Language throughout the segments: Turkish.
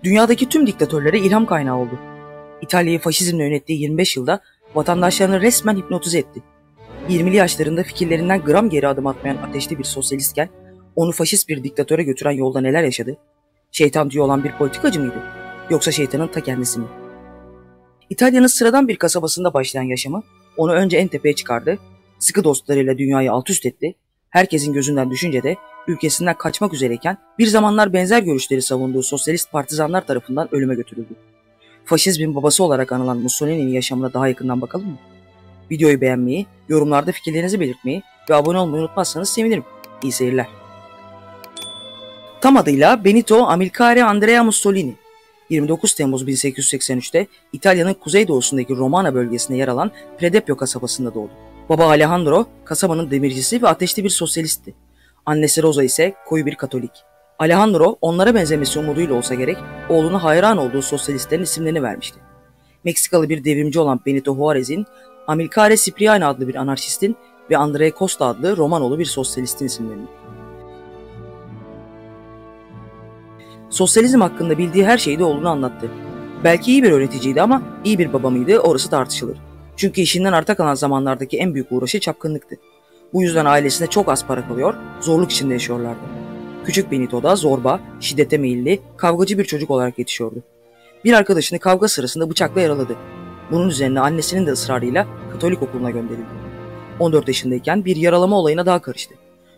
Dünyadaki tüm diktatörlere ilham kaynağı oldu. İtalya'yı faşizmle yönettiği 25 yılda vatandaşlarını resmen hipnotize etti. 20'li yaşlarında fikirlerinden gram geri adım atmayan ateşli bir sosyalistken onu faşist bir diktatöre götüren yolda neler yaşadı? Şeytan tüyü olan bir politikacı mıydı? Yoksa şeytanın ta kendisi mi? İtalya'nın sıradan bir kasabasında başlayan yaşamı onu önce en tepeye çıkardı, sıkı dostlarıyla dünyayı alt üst etti, herkesin gözünden düşünce de ülkesinden kaçmak üzereyken bir zamanlar benzer görüşleri savunduğu sosyalist partizanlar tarafından ölüme götürüldü. Faşizmin babası olarak anılan Mussolini'nin yaşamına daha yakından bakalım mı? Videoyu beğenmeyi, yorumlarda fikirlerinizi belirtmeyi ve abone olmayı unutmazsanız sevinirim. İyi seyirler. Tam adıyla Benito Amilcare Andrea Mussolini. 29 Temmuz 1883'te İtalya'nın kuzeydoğusundaki Romana bölgesinde yer alan Predepio kasabasında doğdu. Baba Alejandro, kasabanın demircisi ve ateşli bir sosyalistti. Annesi Rosa ise koyu bir Katolik. Alejandro, onlara benzemesi umuduyla olsa gerek, oğluna hayran olduğu sosyalistlerin isimlerini vermişti. Meksikalı bir devrimci olan Benito Juárez'in, Amilcare Cipriani adlı bir anarşistin ve Andrea Costa adlı Romanolu bir sosyalistin isimlerini. Sosyalizm hakkında bildiği her şeyi de oğluna anlattı. Belki iyi bir öğreticiydi ama iyi bir baba mıydı orası tartışılır. Çünkü işinden arta kalan zamanlardaki en büyük uğraşı çapkınlıktı. Bu yüzden ailesine çok az para kalıyor, zorluk içinde yaşıyorlardı. Küçük Benito da zorba, şiddete meyilli, kavgacı bir çocuk olarak yetişiyordu. Bir arkadaşını kavga sırasında bıçakla yaraladı. Bunun üzerine annesinin de ısrarıyla Katolik okuluna gönderildi. 14 yaşındayken bir yaralama olayına daha karıştı.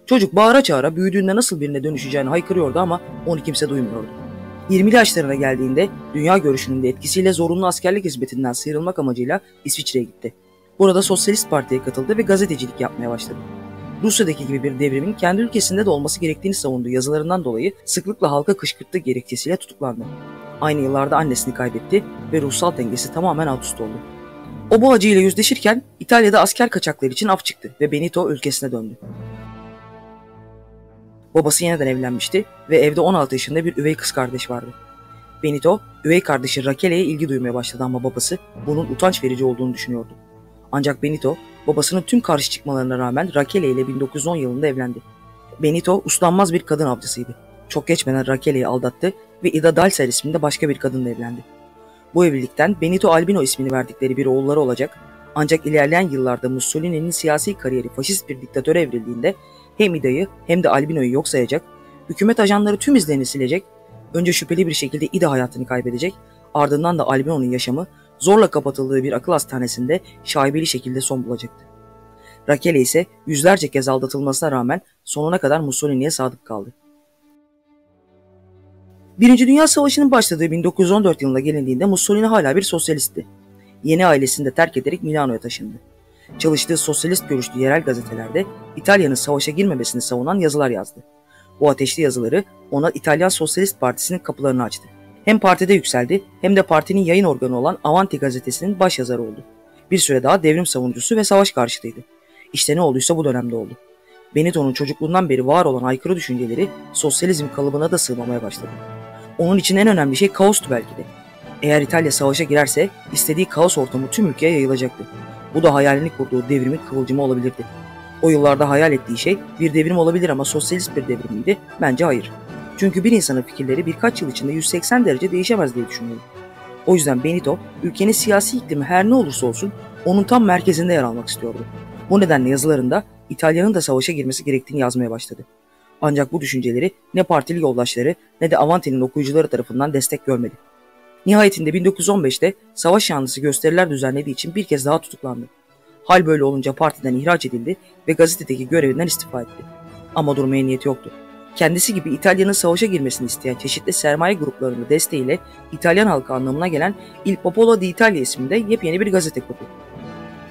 Çocuk bağıra çağıra büyüdüğünde nasıl birine dönüşeceğini haykırıyordu ama onu kimse duymuyordu. 20'li yaşlarına geldiğinde dünya görüşünün de etkisiyle zorunlu askerlik hizmetinden sıyrılmak amacıyla İsviçre'ye gitti. Burada Sosyalist Parti'ye katıldı ve gazetecilik yapmaya başladı. Rusya'daki gibi bir devrimin kendi ülkesinde de olması gerektiğini savunduğu yazılarından dolayı sıklıkla halka kışkırttığı gerekçesiyle tutuklandı. Aynı yıllarda annesini kaybetti ve ruhsal dengesi tamamen alt üst oldu. O bu acıyla yüzleşirken İtalya'da asker kaçakları için af çıktı ve Benito ülkesine döndü. Babası yeniden evlenmişti ve evde 16 yaşında bir üvey kız kardeş vardı. Benito, üvey kardeşi Raquel'e ilgi duymaya başladı ama babası bunun utanç verici olduğunu düşünüyordu. Ancak Benito, babasının tüm karşı çıkmalarına rağmen Raquel ile 1910 yılında evlendi. Benito, uslanmaz bir kadın avcısıydı. Çok geçmeden Raquel'i aldattı ve Ida Dalser isminde başka bir kadınla evlendi. Bu evlilikten Benito Albino ismini verdikleri bir oğulları olacak, ancak ilerleyen yıllarda Mussolini'nin siyasi kariyeri faşist bir diktatöre evrildiğinde hem Ida'yı hem de Albino'yu yok sayacak, hükümet ajanları tüm izlerini silecek, önce şüpheli bir şekilde Ida hayatını kaybedecek, ardından da Albino'nun yaşamı zorla kapatıldığı bir akıl hastanesinde şaibeli şekilde son bulacaktı. Raquel ise yüzlerce kez aldatılmasına rağmen sonuna kadar Mussolini'ye sadık kaldı. Birinci Dünya Savaşı'nın başladığı 1914 yılına gelindiğinde Mussolini hala bir sosyalistti. Yeni ailesini de terk ederek Milano'ya taşındı. Çalıştığı sosyalist görüşlü yerel gazetelerde İtalya'nın savaşa girmemesini savunan yazılar yazdı. Bu ateşli yazıları ona İtalyan Sosyalist Partisi'nin kapılarını açtı. Hem partide yükseldi hem de partinin yayın organı olan Avanti gazetesinin başyazarı oldu. Bir süre daha devrim savunucusu ve savaş karşıtıydı. İşte ne olduysa bu dönemde oldu. Benito'nun çocukluğundan beri var olan aykırı düşünceleri sosyalizm kalıbına da sığmamaya başladı. Onun için en önemli şey kaostu belki de. Eğer İtalya savaşa girerse istediği kaos ortamı tüm ülkeye yayılacaktı. Bu da hayalini kurduğu devrimin kıvılcımı olabilirdi. O yıllarda hayal ettiği şey bir devrim olabilir ama sosyalist bir devrim miydi? Bence hayır. Çünkü bir insanın fikirleri birkaç yıl içinde 180 derece değişemez diye düşünüyorum. O yüzden Benito, ülkenin siyasi iklimi her ne olursa olsun onun tam merkezinde yer almak istiyordu. Bu nedenle yazılarında İtalya'nın da savaşa girmesi gerektiğini yazmaya başladı. Ancak bu düşünceleri ne partili yoldaşları ne de Avanti'nin okuyucuları tarafından destek görmedi. Nihayetinde 1915'te savaş yanlısı gösteriler düzenlediği için bir kez daha tutuklandı. Hal böyle olunca partiden ihraç edildi ve gazetedeki görevinden istifa etti. Ama durmaya niyeti yoktu. Kendisi gibi İtalya'nın savaşa girmesini isteyen çeşitli sermaye gruplarının desteğiyle İtalyan halkı anlamına gelen Il Popolo d'Italia isminde yepyeni bir gazete kurdu.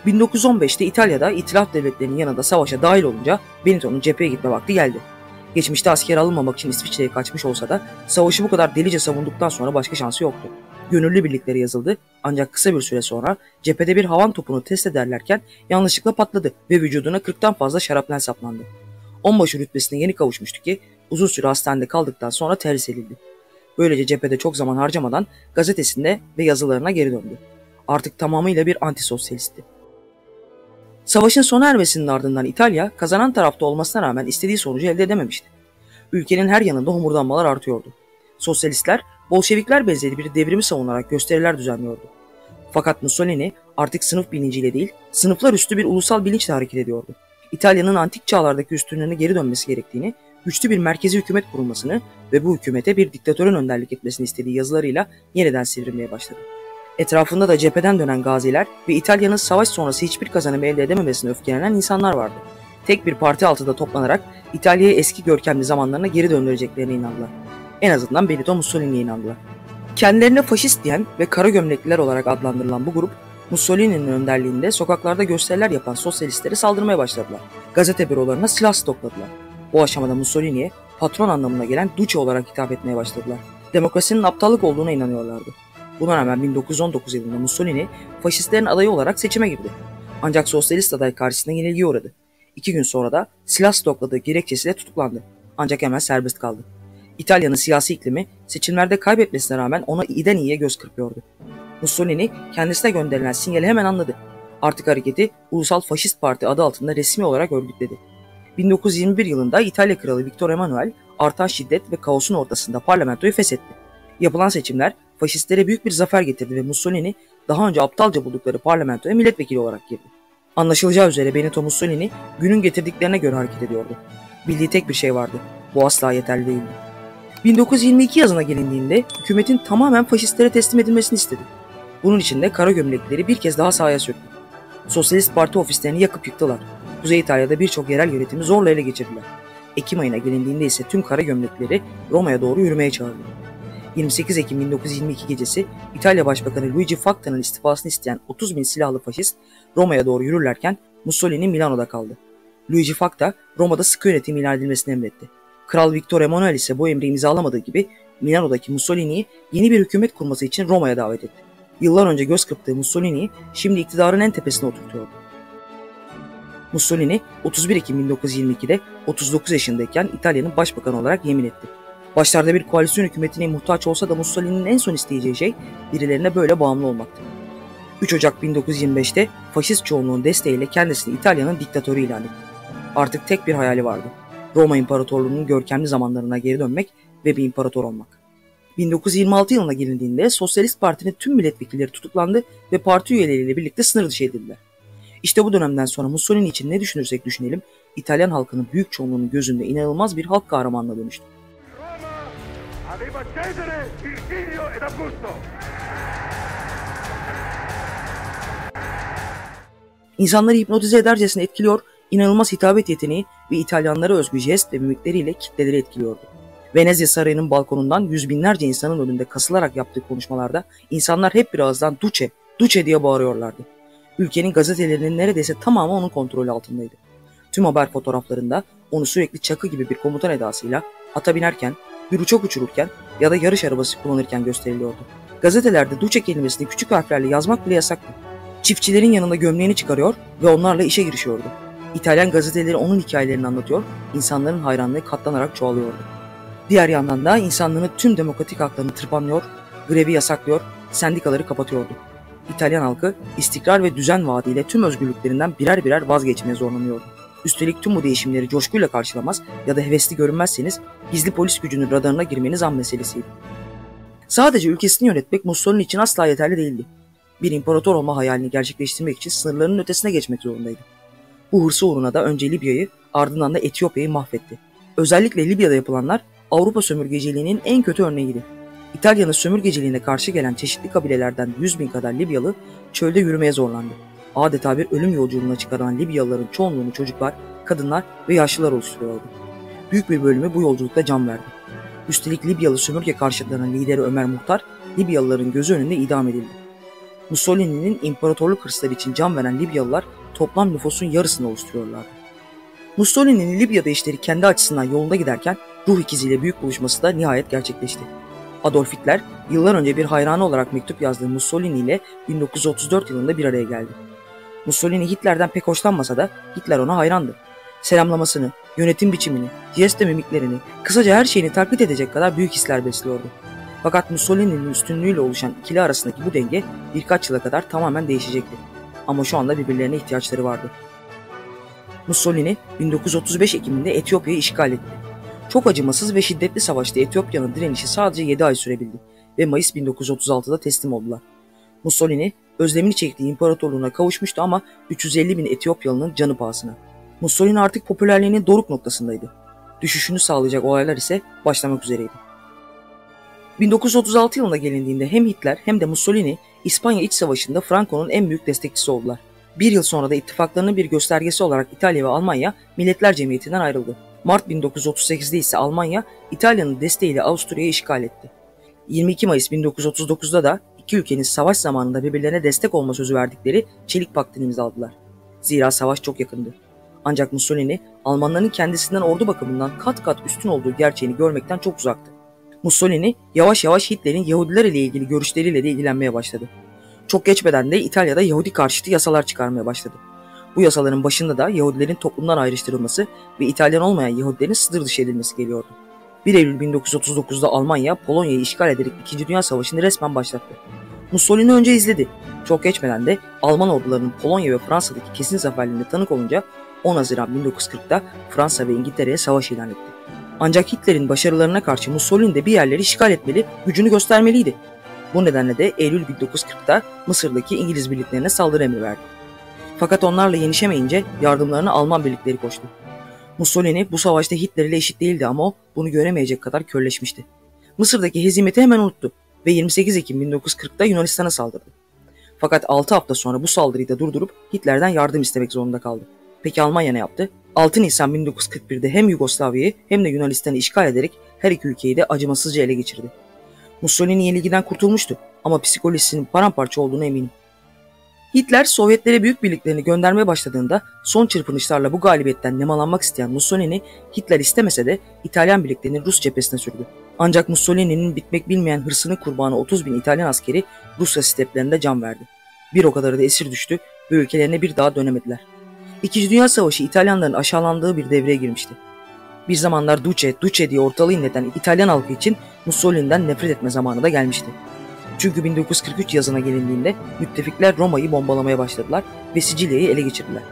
1915'te İtalya'da İtilaf devletlerinin yanında savaşa dahil olunca Benito'nun cepheye gitme vakti geldi. Geçmişte asker alınmamak için İsviçre'ye kaçmış olsa da savaşı bu kadar delice savunduktan sonra başka şansı yoktu. Gönüllü birlikleri yazıldı ancak kısa bir süre sonra cephede bir havan topunu test ederlerken yanlışlıkla patladı ve vücuduna 40'tan fazla şarapnel saplandı. Onbaşı rütbesine yeni kavuşmuştu ki uzun süre hastanede kaldıktan sonra terhis edildi. Böylece cephede çok zaman harcamadan gazetesinde ve yazılarına geri döndü. Artık tamamıyla bir antisosyalistti. Savaşın sona ermesinin ardından İtalya kazanan tarafta olmasına rağmen istediği sonucu elde edememişti. Ülkenin her yanında homurdanmalar artıyordu. Sosyalistler Bolşevikler benzeri bir devrimi savunarak gösteriler düzenliyordu. Fakat Mussolini artık sınıf bilinciyle değil, sınıflar üstü bir ulusal bilinçle hareket ediyordu. İtalya'nın antik çağlardaki üstünlüğüne geri dönmesi gerektiğini, güçlü bir merkezi hükümet kurulmasını ve bu hükümete bir diktatörün önderlik etmesini istediği yazılarıyla yeniden sivrilmeye başladı. Etrafında da cepheden dönen gaziler ve İtalya'nın savaş sonrası hiçbir kazanım elde edememesine öfkelenen insanlar vardı. Tek bir parti altında toplanarak İtalya'yı eski görkemli zamanlarına geri döndüreceklerine inandılar. En azından Benito Mussolini'ye inandılar. Kendilerine faşist diyen ve kara gömlekliler olarak adlandırılan bu grup, Mussolini'nin önderliğinde sokaklarda gösteriler yapan sosyalistlere saldırmaya başladılar. Gazete bürolarına silah stokladılar. Bu aşamada Mussolini'ye patron anlamına gelen Duce olarak hitap etmeye başladılar. Demokrasinin aptallık olduğuna inanıyorlardı. Buna rağmen 1919 yılında Mussolini, faşistlerin adayı olarak seçime girdi. Ancak sosyalist aday karşısında yenilgiye uğradı. 2 gün sonra da silah stokladığı gerekçesiyle tutuklandı. Ancak hemen serbest kaldı. İtalya'nın siyasi iklimi seçimlerde kaybetmesine rağmen ona iyiden iyiye göz kırpıyordu. Mussolini kendisine gönderilen sinyali hemen anladı. Artık hareketi Ulusal Faşist Parti adı altında resmi olarak örgütledi. 1921 yılında İtalya Kralı Victor Emanuel artan şiddet ve kaosun ortasında parlamentoyu feshetti. Yapılan seçimler faşistlere büyük bir zafer getirdi ve Mussolini daha önce aptalca buldukları parlamentoya milletvekili olarak girdi. Anlaşılacağı üzere Benito Mussolini günün getirdiklerine göre hareket ediyordu. Bildiği tek bir şey vardı. Bu asla yeterli değildi. 1922 yazına gelindiğinde hükümetin tamamen faşistlere teslim edilmesini istedi. Bunun için de kara gömleklileri bir kez daha sahaya söktü. Sosyalist Parti ofislerini yakıp yıktılar. Kuzey İtalya'da birçok yerel yönetimi zorla ele geçirdiler. Ekim ayına gelindiğinde ise tüm kara gömleklileri Roma'ya doğru yürümeye çağırdı. 28 Ekim 1922 gecesi İtalya Başbakanı Luigi Facta'nın istifasını isteyen 30 bin silahlı faşist Roma'ya doğru yürürlerken Mussolini Milano'da kaldı. Luigi Facta Roma'da sıkı yönetim ilan edilmesini emretti. Kral Victor Emanuel ise bu emri imzalamadığı gibi Milano'daki Mussolini'yi yeni bir hükümet kurması için Roma'ya davet etti. Yıllar önce göz kırptığı Mussolini'yi şimdi iktidarın en tepesine oturtuyordu. Mussolini 31 Ekim 1922'de 39 yaşındayken İtalya'nın başbakanı olarak yemin etti. Başlarda bir koalisyon hükümetine muhtaç olsa da Mussolini'nin en son isteyeceği şey birilerine böyle bağımlı olmaktı. 3 Ocak 1925'te faşist çoğunluğun desteğiyle kendisini İtalya'nın diktatörü ilan etti. Artık tek bir hayali vardı. Roma İmparatorluğu'nun görkemli zamanlarına geri dönmek ve bir imparator olmak. 1926 yılına gelindiğinde Sosyalist Parti'nin tüm milletvekilleri tutuklandı ve parti üyeleriyle birlikte sınır dışı edildiler. İşte bu dönemden sonra Mussolini için ne düşünürsek düşünelim, İtalyan halkının büyük çoğunluğunun gözünde inanılmaz bir halk kahramanına dönüştü. İnsanları hipnotize edercesine etkiliyor, inanılmaz hitabet yeteneği ve İtalyanlara özgü jest ve mimikleriyle kitleleri etkiliyordu. Venezia Sarayı'nın balkonundan yüz binlerce insanın önünde kasılarak yaptığı konuşmalarda insanlar hep bir ağızdan "Duce, Duce" diye bağırıyorlardı. Ülkenin gazetelerinin neredeyse tamamı onun kontrolü altındaydı. Tüm haber fotoğraflarında onu sürekli çakı gibi bir komutan edasıyla ata binerken, bir uçak uçururken ya da yarış arabası kullanırken gösteriliyordu. Gazetelerde Duce kelimesini küçük harflerle yazmak bile yasaktı. Çiftçilerin yanında gömleğini çıkarıyor ve onlarla işe girişiyordu. İtalyan gazeteleri onun hikayelerini anlatıyor, insanların hayranlığı katlanarak çoğalıyordu. Diğer yandan da insanlığın tüm demokratik haklarını tırpanlıyor, grevi yasaklıyor, sendikaları kapatıyordu. İtalyan halkı istikrar ve düzen vaadiyle tüm özgürlüklerinden birer birer vazgeçmeye zorlanıyordu. Üstelik tüm bu değişimleri coşkuyla karşılamaz ya da hevesli görünmezseniz gizli polis gücünün radarına girmeniz an meselesiydi. Sadece ülkesini yönetmek Mussolini için asla yeterli değildi. Bir imparator olma hayalini gerçekleştirmek için sınırlarının ötesine geçmek zorundaydı. Bu hırsı uğruna da önce Libya'yı ardından da Etiyopya'yı mahvetti. Özellikle Libya'da yapılanlar Avrupa sömürgeciliğinin en kötü örneğiydi. İtalya'nın sömürgeciliğine karşı gelen çeşitli kabilelerden 100 bin kadar Libyalı çölde yürümeye zorlandı. Adeta bir ölüm yolculuğuna çıkaran Libyalıların çoğunluğunu çocuklar, kadınlar ve yaşlılar oluşturuyordu. Büyük bir bölümü bu yolculukta can verdi. Üstelik Libyalı sömürge karşıtlarının lideri Ömer Muhtar, Libyalıların gözü önünde idam edildi. Mussolini'nin imparatorluk hırsları için can veren Libyalılar toplam nüfusun yarısını oluşturuyorlardı. Mussolini'nin Libya'da işleri kendi açısından yolunda giderken ruh ikiziyle büyük buluşması da nihayet gerçekleşti. Adolf Hitler yıllar önce bir hayranı olarak mektup yazdığı Mussolini ile 1934 yılında bir araya geldi. Mussolini Hitler'den pek hoşlanmasa da Hitler ona hayrandı. Selamlamasını, yönetim biçimini, jest ve mimiklerini, kısaca her şeyini taklit edecek kadar büyük hisler besliyordu. Fakat Mussolini'nin üstünlüğüyle oluşan ikili arasındaki bu denge birkaç yıla kadar tamamen değişecekti. Ama şu anda birbirlerine ihtiyaçları vardı. Mussolini 1935 Ekim'inde Etiyopya'yı işgal etti. Çok acımasız ve şiddetli savaşta Etiyopya'nın direnişi sadece 7 ay sürebildi ve Mayıs 1936'da teslim oldular. Mussolini özlemini çektiği imparatorluğuna kavuşmuştu ama 350 bin Etiyopyalı'nın canı pahasına. Mussolini artık popülerliğinin doruk noktasındaydı. Düşüşünü sağlayacak olaylar ise başlamak üzereydi. 1936 yılına gelindiğinde hem Hitler hem de Mussolini İspanya İç Savaşı'nda Franco'nun en büyük destekçisi oldular. Bir yıl sonra da ittifaklarının bir göstergesi olarak İtalya ve Almanya Milletler Cemiyeti'nden ayrıldı. Mart 1938'de ise Almanya İtalya'nın desteğiyle Avusturya'yı işgal etti. 22 Mayıs 1939'da da iki ülkenin savaş zamanında birbirlerine destek olma sözü verdikleri Çelik Paktı'nı imzaladılar. Zira savaş çok yakındı. Ancak Mussolini Almanların kendisinden ordu bakımından kat kat üstün olduğu gerçeğini görmekten çok uzaktı. Mussolini yavaş yavaş Hitler'in Yahudiler ile ilgili görüşleriyle de ilgilenmeye başladı. Çok geçmeden de İtalya'da Yahudi karşıtı yasalar çıkarmaya başladı. Bu yasaların başında da Yahudilerin toplumdan ayrıştırılması ve İtalyan olmayan Yahudilerin sınır dışı edilmesi geliyordu. 1 Eylül 1939'da Almanya Polonya'yı işgal ederek 2. Dünya Savaşı'nı resmen başlattı. Mussolini önce izledi. Çok geçmeden de Alman ordularının Polonya ve Fransa'daki kesin zaferlerine tanık olunca 10 Haziran 1940'da Fransa ve İngiltere'ye savaş ilan etti. Ancak Hitler'in başarılarına karşı Mussolini de bir yerleri işgal etmeli, gücünü göstermeliydi. Bu nedenle de Eylül 1940'da Mısır'daki İngiliz birliklerine saldırı emri verdi. Fakat onlarla yenişemeyince yardımlarına Alman birlikleri koştu. Mussolini bu savaşta Hitler ile eşit değildi ama o bunu göremeyecek kadar körleşmişti. Mısır'daki hezimeti hemen unuttu ve 28 Ekim 1940'da Yunanistan'a saldırdı. Fakat 6 hafta sonra bu saldırıyı da durdurup Hitler'den yardım istemek zorunda kaldı. Peki Almanya ne yaptı? 6 Nisan 1941'de hem Yugoslavya'yı hem de Yunanistan'ı işgal ederek her iki ülkeyi de acımasızca ele geçirdi. Mussolini yenilgiden kurtulmuştu ama psikolojisinin paramparça olduğuna eminim. Hitler Sovyetlere büyük birliklerini göndermeye başladığında son çırpınışlarla bu galibiyetten nemalanmak isteyen Mussolini, Hitler istemese de İtalyan birliklerini Rus cephesine sürdü. Ancak Mussolini'nin bitmek bilmeyen hırsının kurbanı 30 bin İtalyan askeri Rusya steplerinde can verdi. Bir o kadarı da esir düştü ve ülkelerine bir daha dönemediler. İkinci Dünya Savaşı İtalyanların aşağılandığı bir devreye girmişti. Bir zamanlar Duce diye ortalığı inleten İtalyan halkı için Mussolini'den nefret etme zamanı da gelmişti. Çünkü 1943 yazına gelindiğinde müttefikler Roma'yı bombalamaya başladılar ve Sicilya'yı ele geçirdiler.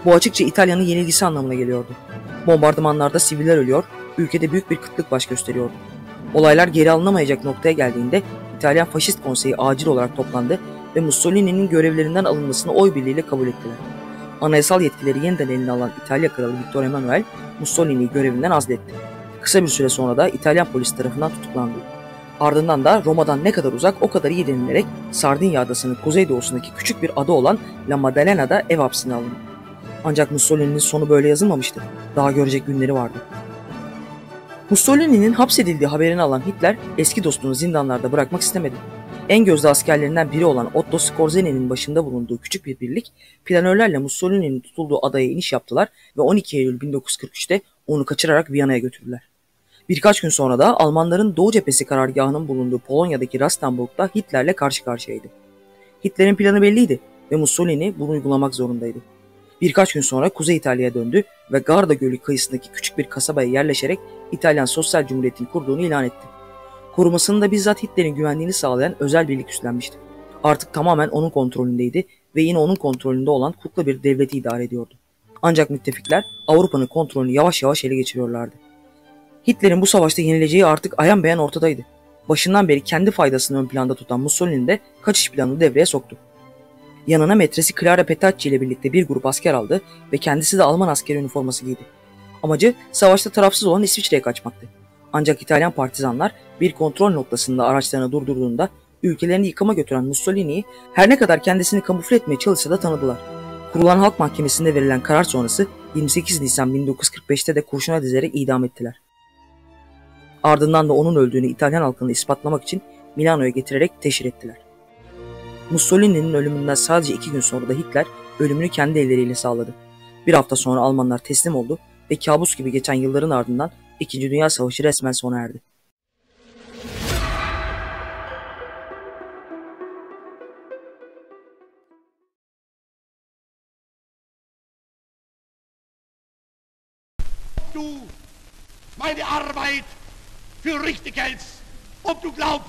Bu açıkça İtalya'nın yenilgisi anlamına geliyordu. Bombardımanlarda siviller ölüyor, ülkede büyük bir kıtlık baş gösteriyordu. Olaylar geri alınamayacak noktaya geldiğinde İtalyan Faşist Konseyi acil olarak toplandı ve Mussolini'nin görevlerinden alınmasını oy birliğiyle kabul ettiler. Anayasal yetkileri yeniden eline alan İtalya Kralı Victor Emanuel, Mussolini'yi görevinden azletti. Kısa bir süre sonra da İtalyan polisi tarafından tutuklandı. Ardından da Roma'dan ne kadar uzak o kadar iyi denilerek Sardinya adasının kuzeydoğusundaki küçük bir ada olan La Maddalena'da ev hapsine alındı. Ancak Mussolini'nin sonu böyle yazılmamıştı. Daha görecek günleri vardı. Mussolini'nin hapsedildiği haberini alan Hitler eski dostunu zindanlarda bırakmak istemedi. En gözde askerlerinden biri olan Otto Skorzeny'nin başında bulunduğu küçük bir birlik planörlerle Mussolini'nin tutulduğu adaya iniş yaptılar ve 12 Eylül 1943'te onu kaçırarak Viyana'ya götürdüler. Birkaç gün sonra da Almanların Doğu Cephesi karargahının bulunduğu Polonya'daki Rastenburg'da Hitler'le karşı karşıyaydı. Hitler'in planı belliydi ve Mussolini bunu uygulamak zorundaydı. Birkaç gün sonra Kuzey İtalya'ya döndü ve Garda Gölü kıyısındaki küçük bir kasabaya yerleşerek İtalyan Sosyal Cumhuriyeti'ni kurduğunu ilan etti. Korumasını da bizzat Hitler'in güvenliğini sağlayan özel birlik üstlenmişti. Artık tamamen onun kontrolündeydi ve yine onun kontrolünde olan kukla bir devleti idare ediyordu. Ancak müttefikler Avrupa'nın kontrolünü yavaş yavaş ele geçiriyorlardı. Hitler'in bu savaşta yenileceği artık ayan beyan ortadaydı. Başından beri kendi faydasını ön planda tutan Mussolini de kaçış planını devreye soktu. Yanına metresi Clara Petacci ile birlikte bir grup asker aldı ve kendisi de Alman askeri üniforması giydi. Amacı savaşta tarafsız olan İsviçre'ye kaçmaktı. Ancak İtalyan partizanlar bir kontrol noktasında araçlarını durdurduğunda ülkelerini yıkıma götüren Mussolini'yi her ne kadar kendisini kamufle etmeye çalışsa da tanıdılar. Kurulan Halk Mahkemesi'nde verilen karar sonrası 28 Nisan 1945'te de kurşuna dizerek idam ettiler. Ardından da onun öldüğünü İtalyan halkına ispatlamak için Milano'ya getirerek teşhir ettiler. Mussolini'nin ölümünden sadece 2 gün sonra da Hitler ölümünü kendi elleriyle sağladı. Bir hafta sonra Almanlar teslim oldu ve kabus gibi geçen yılların ardından 2. Dünya Savaşı resmen sona erdi.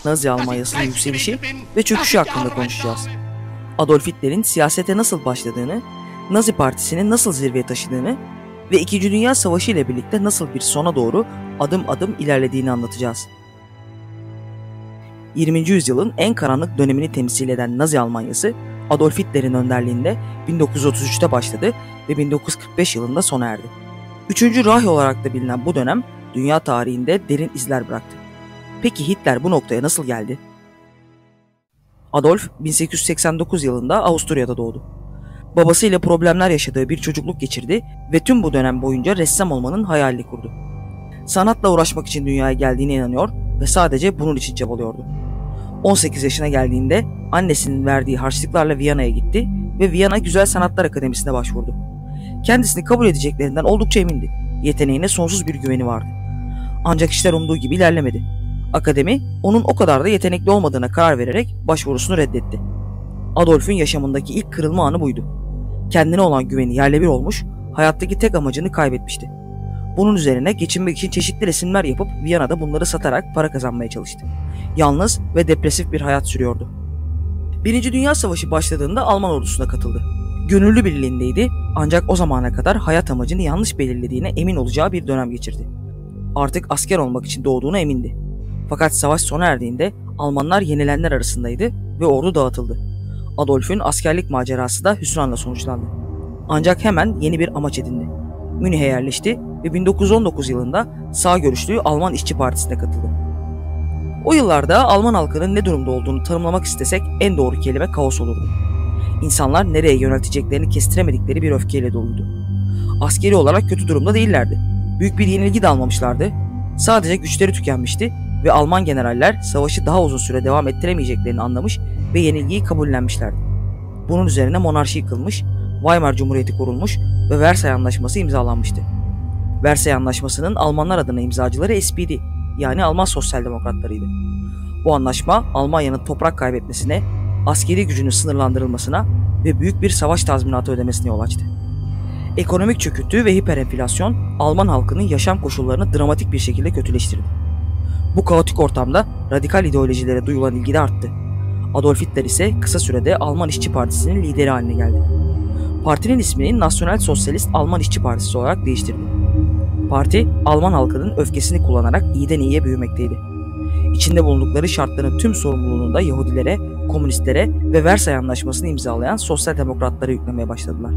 Nazi Almanyası'nın yükselişi ve çöküşü hakkında konuşacağız. Adolf Hitler'in siyasete nasıl başladığını, Nazi Partisi'ni nasıl zirveye taşıdığını ve 2. Dünya Savaşı ile birlikte nasıl bir sona doğru adım adım ilerlediğini anlatacağız. 20. yüzyılın en karanlık dönemini temsil eden Nazi Almanyası, Adolf Hitler'in önderliğinde 1933'te başladı ve 1945 yılında sona erdi. Üçüncü Reich olarak da bilinen bu dönem dünya tarihinde derin izler bıraktı. Peki Hitler bu noktaya nasıl geldi? Adolf 1889 yılında Avusturya'da doğdu. Babasıyla problemler yaşadığı bir çocukluk geçirdi ve tüm bu dönem boyunca ressam olmanın hayalini kurdu. Sanatla uğraşmak için dünyaya geldiğine inanıyor ve sadece bunun için çabalıyordu. 18 yaşına geldiğinde annesinin verdiği harçlıklarla Viyana'ya gitti ve Viyana Güzel Sanatlar Akademisi'ne başvurdu. Kendisini kabul edeceklerinden oldukça emindi. Yeteneğine sonsuz bir güveni vardı. Ancak işler umduğu gibi ilerlemedi. Akademi onun o kadar da yetenekli olmadığına karar vererek başvurusunu reddetti. Adolf'ün yaşamındaki ilk kırılma anı buydu. Kendine olan güveni yerle bir olmuş, hayattaki tek amacını kaybetmişti. Bunun üzerine geçinmek için çeşitli resimler yapıp Viyana'da bunları satarak para kazanmaya çalıştı. Yalnız ve depresif bir hayat sürüyordu. Birinci Dünya Savaşı başladığında Alman ordusuna katıldı. Gönüllü birliğindeydi ancak o zamana kadar hayat amacını yanlış belirlediğine emin olacağı bir dönem geçirdi. Artık asker olmak için doğduğuna emindi. Fakat savaş sona erdiğinde Almanlar yenilenler arasındaydı ve ordu dağıtıldı. Adolf'ün askerlik macerası da hüsranla sonuçlandı. Ancak hemen yeni bir amaç edindi. Münih'e yerleşti ve 1919 yılında sağ görüşlü Alman İşçi Partisi'ne katıldı. O yıllarda Alman halkının ne durumda olduğunu tanımlamak istesek en doğru kelime kaos olurdu. İnsanlar nereye yönelteceklerini kestiremedikleri bir öfkeyle doluydu. Askeri olarak kötü durumda değillerdi. Büyük bir yenilgi de almamışlardı. Sadece güçleri tükenmişti ve Alman generaller savaşı daha uzun süre devam ettiremeyeceklerini anlamış ve yenilgiyi kabullenmişlerdi. Bunun üzerine monarşi yıkılmış, Weimar Cumhuriyeti kurulmuş ve Versay Anlaşması imzalanmıştı. Versay Anlaşması'nın Almanlar adına imzacıları SPD, yani Alman Sosyal Demokratlarıydı. Bu anlaşma Almanya'nın toprak kaybetmesine, askeri gücünün sınırlandırılmasına ve büyük bir savaş tazminatı ödemesine yol açtı. Ekonomik çöküntü ve hiperenflasyon Alman halkının yaşam koşullarını dramatik bir şekilde kötüleştirdi. Bu kaotik ortamda radikal ideolojilere duyulan ilgi de arttı. Adolf Hitler ise kısa sürede Alman İşçi Partisi'nin lideri haline geldi. Partinin ismini Nasyonal Sosyalist Alman İşçi Partisi olarak değiştirdi. Parti, Alman halkının öfkesini kullanarak iyiden iyiye büyümekteydi. İçinde bulundukları şartların tüm sorumluluğunu da Yahudilere, komünistlere ve Versay Anlaşması'nı imzalayan sosyal demokratlara yüklemeye başladılar.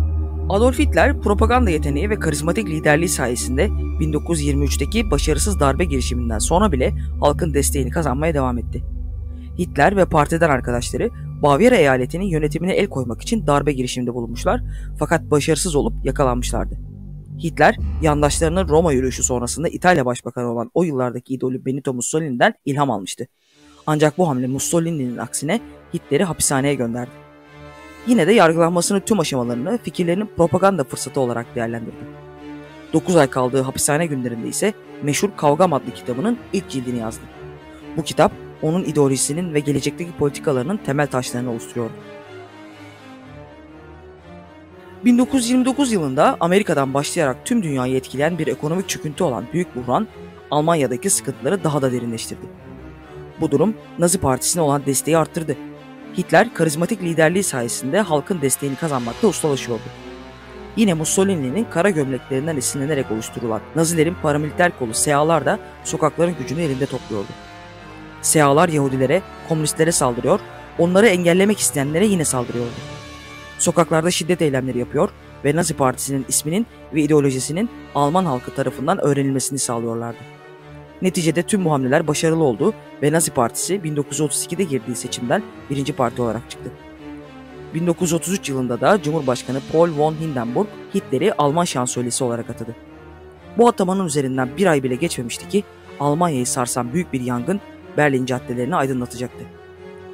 Adolf Hitler, propaganda yeteneği ve karizmatik liderliği sayesinde 1923'teki başarısız darbe girişiminden sonra bile halkın desteğini kazanmaya devam etti. Hitler ve partiden arkadaşları Bavyera eyaletinin yönetimine el koymak için darbe girişiminde bulunmuşlar fakat başarısız olup yakalanmışlardı. Hitler, yandaşlarının Roma yürüyüşü sonrasında İtalya Başbakanı olan o yıllardaki idolü Benito Mussolini'den ilham almıştı. Ancak bu hamle Mussolini'nin aksine Hitler'i hapishaneye gönderdi. Yine de yargılanmasının tüm aşamalarını fikirlerinin propaganda fırsatı olarak değerlendirdi. 9 ay kaldığı hapishane günlerinde ise meşhur Kavgam adlı kitabının ilk cildini yazdı. Bu kitap onun ideolojisinin ve gelecekteki politikalarının temel taşlarını oluşturuyordu. 1929 yılında Amerika'dan başlayarak tüm dünyayı etkileyen bir ekonomik çöküntü olan Büyük Buhran, Almanya'daki sıkıntıları daha da derinleştirdi. Bu durum Nazi Partisi'ne olan desteği arttırdı. Hitler karizmatik liderliği sayesinde halkın desteğini kazanmakta ustalaşıyordu. Yine Mussolini'nin kara gömleklerinden esinlenerek oluşturulan Nazilerin paramiliter kolu SEA'lar da sokakların gücünü elinde topluyordu. SEA'lar Yahudilere, komünistlere saldırıyor, onları engellemek isteyenlere yine saldırıyordu. Sokaklarda şiddet eylemleri yapıyor ve Nazi Partisi'nin isminin ve ideolojisinin Alman halkı tarafından öğrenilmesini sağlıyorlardı. Neticede tüm bu hamleler başarılı oldu ve Nazi Partisi 1932'de girdiği seçimden birinci parti olarak çıktı. 1933 yılında da Cumhurbaşkanı Paul von Hindenburg Hitler'i Alman şansölyesi olarak atadı. Bu atamanın üzerinden bir ay bile geçmemişti ki Almanya'yı sarsan büyük bir yangın Berlin caddelerini aydınlatacaktı.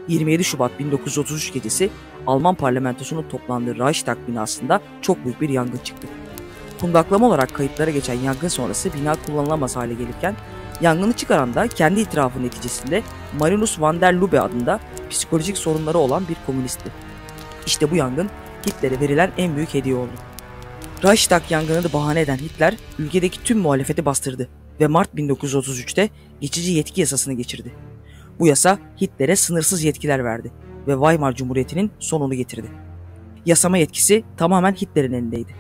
27 Şubat 1933 gecesi Alman parlamentosunun toplandığı Reichstag binasında çok büyük bir yangın çıktı. Kundaklama olarak kayıtlara geçen yangın sonrası bina kullanılamaz hale gelirken yangını çıkaran da kendi itirafı neticesinde Marinus van der Lubbe adında psikolojik sorunları olan bir komünistti. İşte bu yangın Hitler'e verilen en büyük hediye oldu. Reichstag yangınını bahane eden Hitler ülkedeki tüm muhalefeti bastırdı ve Mart 1933'te geçici yetki yasasını geçirdi. Bu yasa Hitler'e sınırsız yetkiler verdi ve Weimar Cumhuriyeti'nin sonunu getirdi. Yasama yetkisi tamamen Hitler'in elindeydi.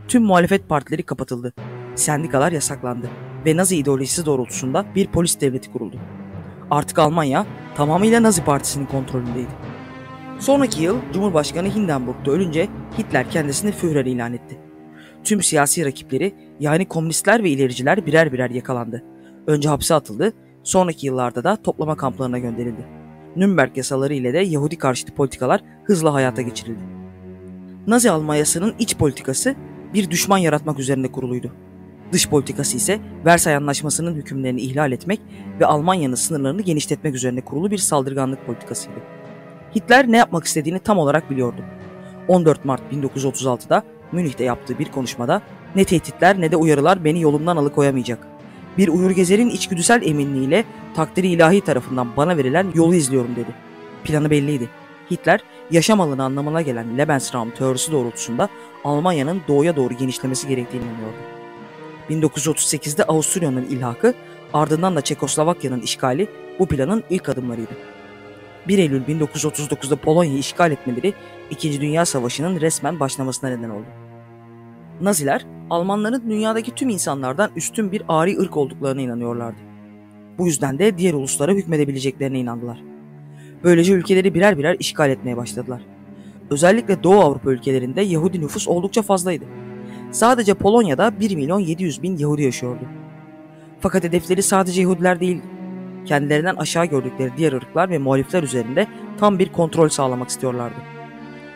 Tüm muhalefet partileri kapatıldı, sendikalar yasaklandı ve Nazi ideolojisi doğrultusunda bir polis devleti kuruldu. Artık Almanya tamamıyla Nazi Partisi'nin kontrolündeydi. Sonraki yıl Cumhurbaşkanı Hindenburg'da ölünce Hitler kendisini Führer ilan etti. Tüm siyasi rakipleri yani komünistler ve ilericiler birer birer yakalandı. Önce hapse atıldı, sonraki yıllarda da toplama kamplarına gönderildi. Nürnberg yasaları ile de Yahudi karşıtı politikalar hızla hayata geçirildi. Nazi Almanyası'nın iç politikası bir düşman yaratmak üzerine kuruluydu. Dış politikası ise Versay Anlaşması'nın hükümlerini ihlal etmek ve Almanya'nın sınırlarını genişletmek üzerine kurulu bir saldırganlık politikasıydı. Hitler ne yapmak istediğini tam olarak biliyordu. 14 Mart 1936'da Münih'te yaptığı bir konuşmada "Ne tehditler ne de uyarılar beni yolumdan alıkoyamayacak. Bir uyurgezerin içgüdüsel eminliğiyle takdiri ilahi tarafından bana verilen yolu izliyorum" dedi. Planı belliydi. Hitler, yaşam alanı anlamına gelen Lebensraum teorisi doğrultusunda Almanya'nın doğuya doğru genişlemesi gerektiğini inanıyordu. 1938'de Avusturya'nın ilhakı, ardından da Çekoslovakya'nın işgali bu planın ilk adımlarıydı. 1 Eylül 1939'da Polonya'yı işgal etmeleri 2. Dünya Savaşı'nın resmen başlamasına neden oldu. Naziler, Almanların dünyadaki tüm insanlardan üstün bir ari ırk olduklarına inanıyorlardı. Bu yüzden de diğer uluslara hükmedebileceklerine inandılar. Böylece ülkeleri birer birer işgal etmeye başladılar. Özellikle Doğu Avrupa ülkelerinde Yahudi nüfus oldukça fazlaydı. Sadece Polonya'da 1.700.000 Yahudi yaşıyordu. Fakat hedefleri sadece Yahudiler değildi. Kendilerinden aşağı gördükleri diğer ırklar ve muhalifler üzerinde tam bir kontrol sağlamak istiyorlardı.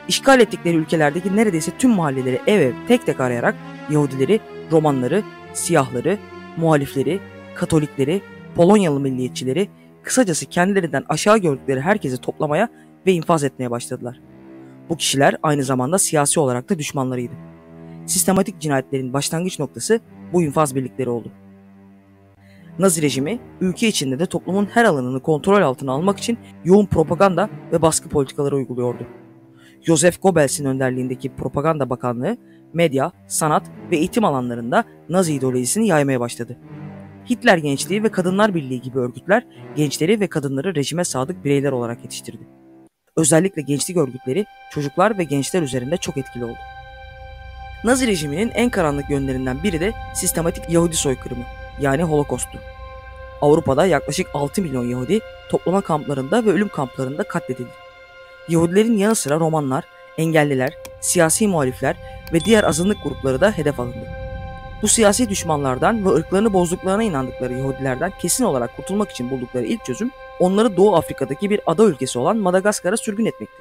İşgal ettikleri ülkelerdeki neredeyse tüm mahalleleri ev ev tek tek arayarak Yahudileri, Romanları, siyahları, muhalifleri, Katolikleri, Polonyalı milliyetçileri, kısacası kendilerinden aşağı gördükleri herkesi toplamaya ve infaz etmeye başladılar. Bu kişiler aynı zamanda siyasi olarak da düşmanlarıydı. Sistematik cinayetlerin başlangıç noktası bu infaz birlikleri oldu. Nazi rejimi, ülke içinde de toplumun her alanını kontrol altına almak için yoğun propaganda ve baskı politikaları uyguluyordu. Joseph Goebbels'in önderliğindeki Propaganda Bakanlığı, medya, sanat ve eğitim alanlarında Nazi ideolojisini yaymaya başladı. Hitler Gençliği ve Kadınlar Birliği gibi örgütler, gençleri ve kadınları rejime sadık bireyler olarak yetiştirdi. Özellikle gençlik örgütleri, çocuklar ve gençler üzerinde çok etkili oldu. Nazi rejiminin en karanlık yönlerinden biri de sistematik Yahudi soykırımı, yani Holocaust'tu. Avrupa'da yaklaşık 6 milyon Yahudi toplama kamplarında ve ölüm kamplarında katledildi. Yahudilerin yanı sıra Romanlar, engelliler, siyasi muhalifler ve diğer azınlık grupları da hedef alındı. Bu siyasi düşmanlardan ve ırklarını bozduklarına inandıkları Yahudilerden kesin olarak kurtulmak için buldukları ilk çözüm, onları Doğu Afrika'daki bir ada ülkesi olan Madagaskar'a sürgün etmekti.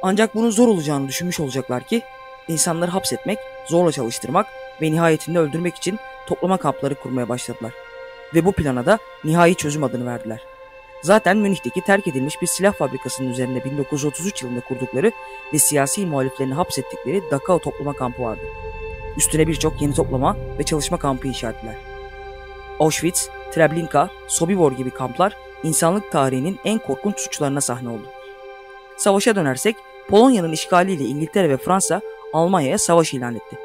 Ancak bunun zor olacağını düşünmüş olacaklar ki, insanları hapsetmek, zorla çalıştırmak ve nihayetinde öldürmek için toplama kampları kurmaya başladılar. Ve bu plana da nihai çözüm adını verdiler. Zaten Münih'teki terk edilmiş bir silah fabrikasının üzerinde 1933 yılında kurdukları ve siyasi muhaliflerini hapsettikleri Dachau toplama kampı vardı. Üstüne birçok yeni toplama ve çalışma kampı inşa ettiler. Auschwitz, Treblinka, Sobibor gibi kamplar insanlık tarihinin en korkunç suçlarına sahne oldu. Savaşa dönersek, Polonya'nın işgaliyle İngiltere ve Fransa Almanya'ya savaş ilan etti.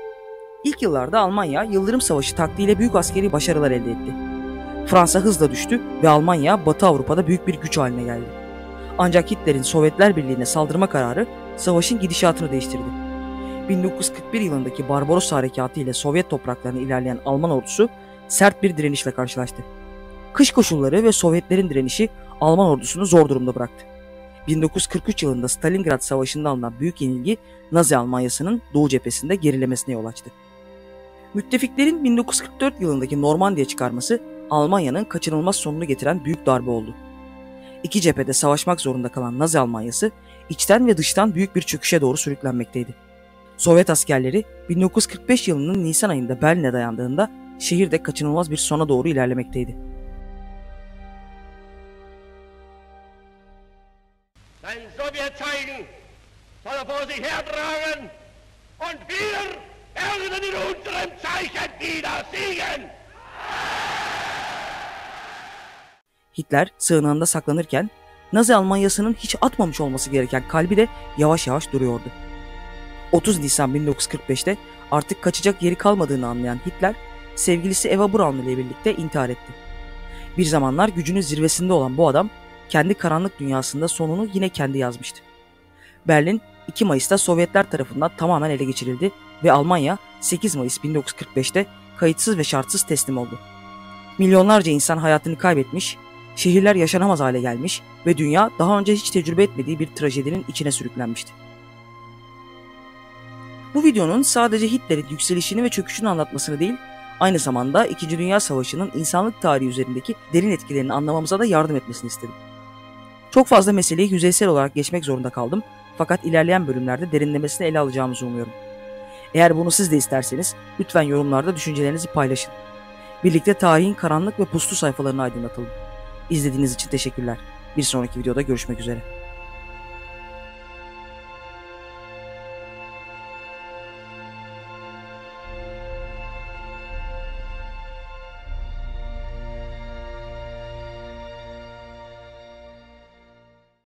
İlk yıllarda Almanya Yıldırım Savaşı taktiğiyle büyük askeri başarılar elde etti. Fransa hızla düştü ve Almanya Batı Avrupa'da büyük bir güç haline geldi. Ancak Hitler'in Sovyetler Birliği'ne saldırma kararı savaşın gidişatını değiştirdi. 1941 yılındaki Barbarossa Harekatı ile Sovyet topraklarına ilerleyen Alman ordusu sert bir direnişle karşılaştı. Kış koşulları ve Sovyetlerin direnişi Alman ordusunu zor durumda bıraktı. 1943 yılında Stalingrad Savaşı'nda alınan büyük yenilgi Nazi Almanyası'nın Doğu cephesinde gerilemesine yol açtı. Müttefiklerin 1944 yılındaki Normandiya çıkarması Almanya'nın kaçınılmaz sonunu getiren büyük darbe oldu. İki cephede savaşmak zorunda kalan Nazi Almanyası içten ve dıştan büyük bir çöküşe doğru sürüklenmekteydi. Sovyet askerleri 1945 yılının Nisan ayında Berlin'e dayandığında şehir de kaçınılmaz bir sona doğru ilerlemekteydi. Ein Sowjetzeichen soll er vor sich hertragen und wir werden in unserem Zeichen wieder siegen. Hitler sığınağında saklanırken Nazi Almanyası'nın hiç atmamış olması gereken kalbi de yavaş yavaş duruyordu. 30 Nisan 1945'te artık kaçacak yeri kalmadığını anlayan Hitler, sevgilisi Eva Braun ile birlikte intihar etti. Bir zamanlar gücünün zirvesinde olan bu adam, kendi karanlık dünyasında sonunu yine kendi yazmıştı. Berlin, 2 Mayıs'ta Sovyetler tarafından tamamen ele geçirildi ve Almanya 8 Mayıs 1945'te kayıtsız ve şartsız teslim oldu. Milyonlarca insan hayatını kaybetmiş, Şehirler yaşanamaz hale gelmiş ve dünya daha önce hiç tecrübe etmediği bir trajedinin içine sürüklenmişti. Bu videonun sadece Hitler'in yükselişini ve çöküşünü anlatmasını değil, aynı zamanda 2. Dünya Savaşı'nın insanlık tarihi üzerindeki derin etkilerini anlamamıza da yardım etmesini istedim. Çok fazla meseleyi yüzeysel olarak geçmek zorunda kaldım, fakat ilerleyen bölümlerde derinlemesine ele alacağımızı umuyorum. Eğer bunu siz de isterseniz lütfen yorumlarda düşüncelerinizi paylaşın. Birlikte tarihin karanlık ve puslu sayfalarını aydınlatalım. İzlediğiniz için teşekkürler. Bir sonraki videoda görüşmek üzere.